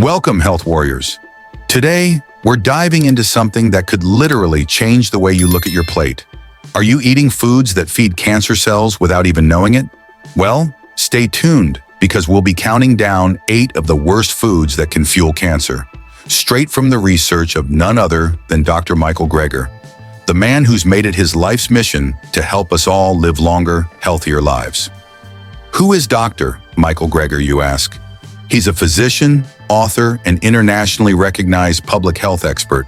Welcome, health warriors. Today, we're diving into something that could literally change the way you look at your plate. Are you eating foods that feed cancer cells without even knowing it? Well, stay tuned because we'll be counting down 8 of the worst foods that can fuel cancer, straight from the research of none other than Dr. Michael Greger, the man who's made it his life's mission to help us all live longer, healthier lives. Who is Dr. Michael Greger, you ask? He's a physician, author, and internationally recognized public health expert.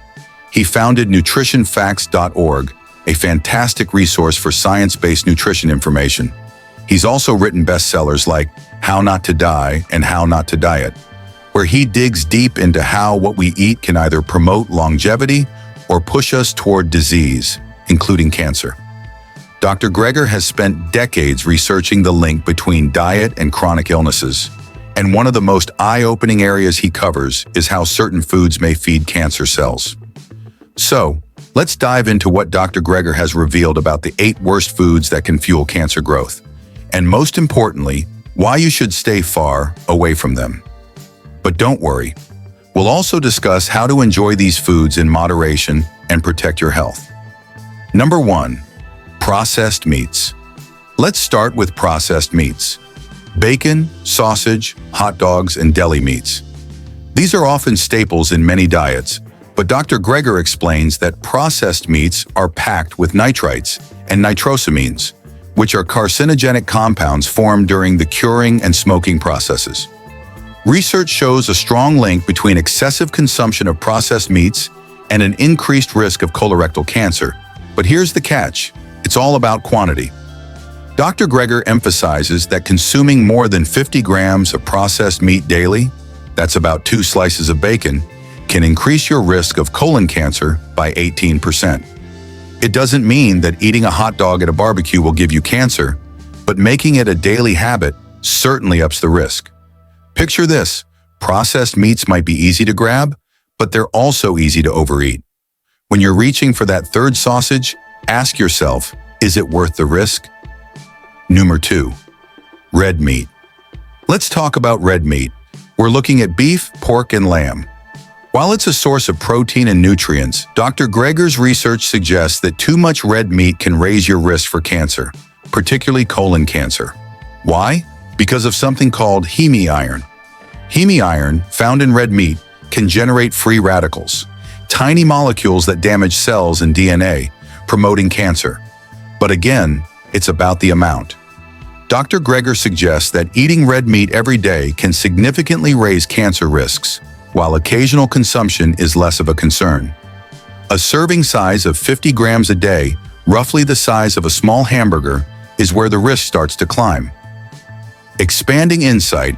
He founded nutritionfacts.org, a fantastic resource for science-based nutrition information. He's also written bestsellers like How Not to Die and How Not to Diet, where he digs deep into how what we eat can either promote longevity or push us toward disease, including cancer. Dr. Greger has spent decades researching the link between diet and chronic illnesses. And one of the most eye-opening areas he covers is how certain foods may feed cancer cells. So, let's dive into what Dr. Greger has revealed about the 8 worst foods that can fuel cancer growth. And most importantly, why you should stay far away from them. But don't worry, we'll also discuss how to enjoy these foods in moderation and protect your health. Number 1. Processed meats. Let's start with processed meats. Bacon, sausage, hot dogs, and deli meats. These are often staples in many diets, but Dr. Greger explains that processed meats are packed with nitrites and nitrosamines, which are carcinogenic compounds formed during the curing and smoking processes. Research shows a strong link between excessive consumption of processed meats and an increased risk of colorectal cancer. But here's the catch: it's all about quantity. Dr. Greger emphasizes that consuming more than 50 grams of processed meat daily, that's about 2 slices of bacon, can increase your risk of colon cancer by 18%. It doesn't mean that eating a hot dog at a barbecue will give you cancer, but making it a daily habit certainly ups the risk. Picture this: processed meats might be easy to grab, but they're also easy to overeat. When you're reaching for that third sausage, ask yourself, is it worth the risk? Number 2. Red meat. Let's talk about red meat. We're looking at beef, pork, and lamb. While it's a source of protein and nutrients, Dr. Greger's research suggests that too much red meat can raise your risk for cancer, particularly colon cancer. Why? Because of something called heme-iron. Heme-iron, found in red meat, can generate free radicals, tiny molecules that damage cells and DNA, promoting cancer. But again, it's about the amount. Dr. Greger suggests that eating red meat every day can significantly raise cancer risks, while occasional consumption is less of a concern. A serving size of 50 grams a day, roughly the size of a small hamburger, is where the risk starts to climb. Expanding insight: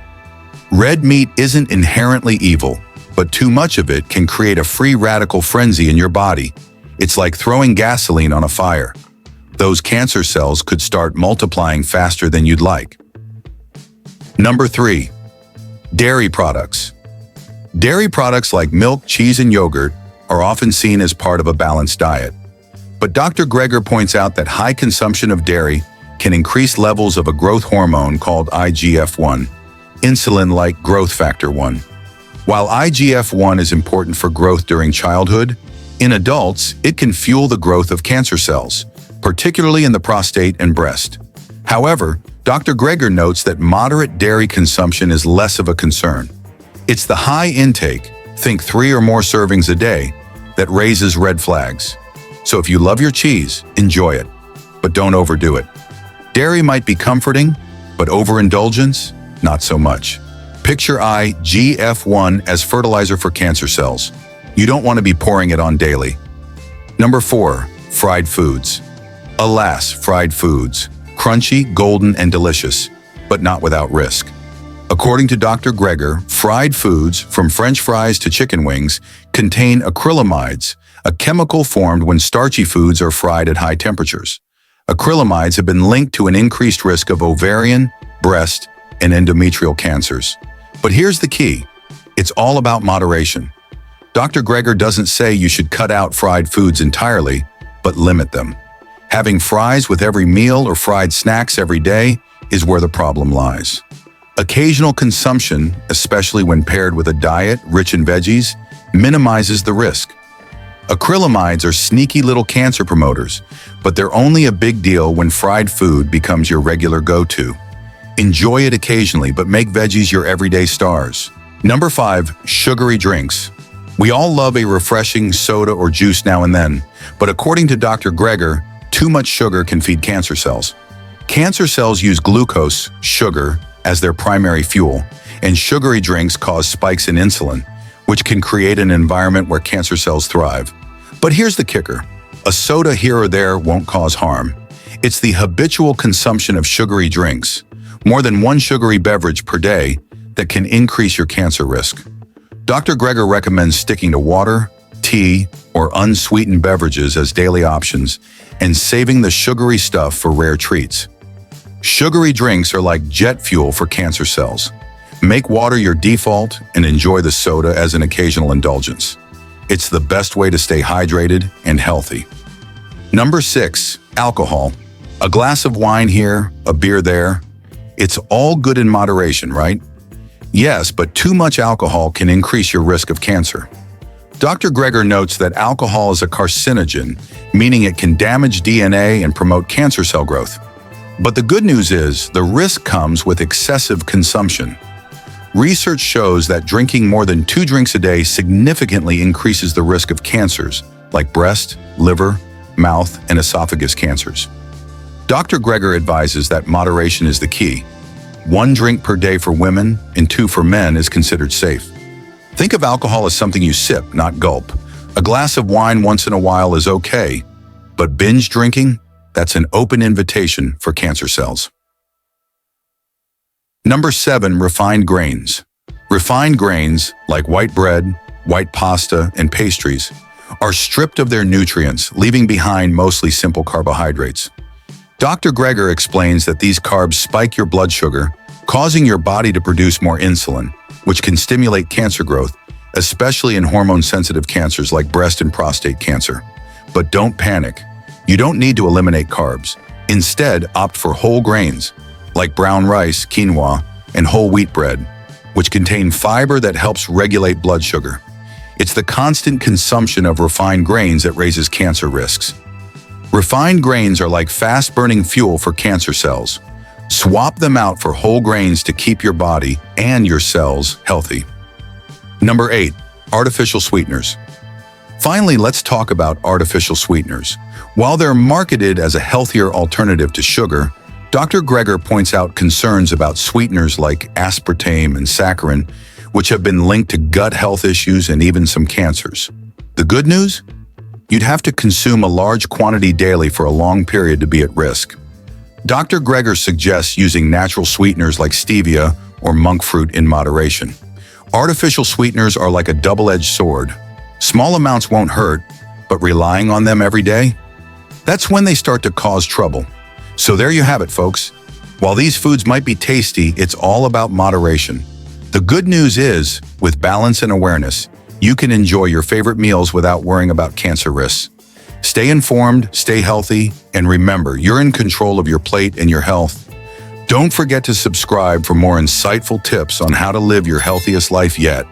red meat isn't inherently evil, but too much of it can create a free radical frenzy in your body. It's like throwing gasoline on a fire. Those cancer cells could start multiplying faster than you'd like. Number 3. Dairy products. Dairy products like milk, cheese, and yogurt are often seen as part of a balanced diet. But Dr. Greger points out that high consumption of dairy can increase levels of a growth hormone called IGF-1, insulin-like growth factor 1. While IGF-1 is important for growth during childhood, in adults, it can fuel the growth of cancer cells, particularly in the prostate and breast. However, Dr. Greger notes that moderate dairy consumption is less of a concern. It's the high intake, think 3 or more servings a day, that raises red flags. So if you love your cheese, enjoy it, but don't overdo it. Dairy might be comforting, but overindulgence, not so much. Picture IGF-1 as fertilizer for cancer cells. You don't want to be pouring it on daily. Number 4. Fried foods. Alas, fried foods. Crunchy, golden, and delicious, but not without risk. According to Dr. Greger, fried foods, from French fries to chicken wings, contain acrylamides, a chemical formed when starchy foods are fried at high temperatures. Acrylamides have been linked to an increased risk of ovarian, breast, and endometrial cancers. But here's the key: it's all about moderation. Dr. Greger doesn't say you should cut out fried foods entirely, but limit them. Having fries with every meal or fried snacks every day is where the problem lies. Occasional consumption, especially when paired with a diet rich in veggies, minimizes the risk. Acrylamides are sneaky little cancer promoters, but they're only a big deal when fried food becomes your regular go-to. Enjoy it occasionally, but make veggies your everyday stars. Number 5, sugary drinks. We all love a refreshing soda or juice now and then, but according to Dr. Greger, too much sugar can feed cancer cells. Cancer cells use glucose, sugar, as their primary fuel, and sugary drinks cause spikes in insulin, which can create an environment where cancer cells thrive. But here's the kicker. A soda here or there won't cause harm. It's the habitual consumption of sugary drinks, more than one sugary beverage per day, that can increase your cancer risk. Dr. Greger recommends sticking to water, tea, or unsweetened beverages as daily options and saving the sugary stuff for rare treats. Sugary drinks are like jet fuel for cancer cells. Make water your default and enjoy the soda as an occasional indulgence. It's the best way to stay hydrated and healthy. Number 6, alcohol. A glass of wine here, a beer there. It's all good in moderation, right? Yes, but too much alcohol can increase your risk of cancer. Dr. Greger notes that alcohol is a carcinogen, meaning it can damage DNA and promote cancer cell growth. But the good news is, the risk comes with excessive consumption. Research shows that drinking more than 2 drinks a day significantly increases the risk of cancers, like breast, liver, mouth, and esophagus cancers. Dr. Greger advises that moderation is the key. 1 drink per day for women and 2 for men is considered safe. Think of alcohol as something you sip, not gulp. A glass of wine once in a while is okay, but binge drinking? That's an open invitation for cancer cells. Number 7, refined grains. Refined grains, like white bread, white pasta, and pastries, are stripped of their nutrients, leaving behind mostly simple carbohydrates. Dr. Greger explains that these carbs spike your blood sugar, causing your body to produce more insulin, which can stimulate cancer growth, especially in hormone-sensitive cancers like breast and prostate cancer. But don't panic. You don't need to eliminate carbs. Instead, opt for whole grains, like brown rice, quinoa, and whole wheat bread, which contain fiber that helps regulate blood sugar. It's the constant consumption of refined grains that raises cancer risks. Refined grains are like fast-burning fuel for cancer cells. Swap them out for whole grains to keep your body and your cells healthy. Number 8, artificial sweeteners. Finally, let's talk about artificial sweeteners. While they're marketed as a healthier alternative to sugar, Dr. Greger points out concerns about sweeteners like aspartame and saccharin, which have been linked to gut health issues and even some cancers. The good news? You'd have to consume a large quantity daily for a long period to be at risk. Dr. Greger suggests using natural sweeteners like stevia or monk fruit in moderation. Artificial sweeteners are like a double-edged sword. Small amounts won't hurt, but relying on them every day? That's when they start to cause trouble. So there you have it, folks. While these foods might be tasty, it's all about moderation. The good news is, with balance and awareness, you can enjoy your favorite meals without worrying about cancer risks. Stay informed, stay healthy, and remember, you're in control of your plate and your health. Don't forget to subscribe for more insightful tips on how to live your healthiest life yet.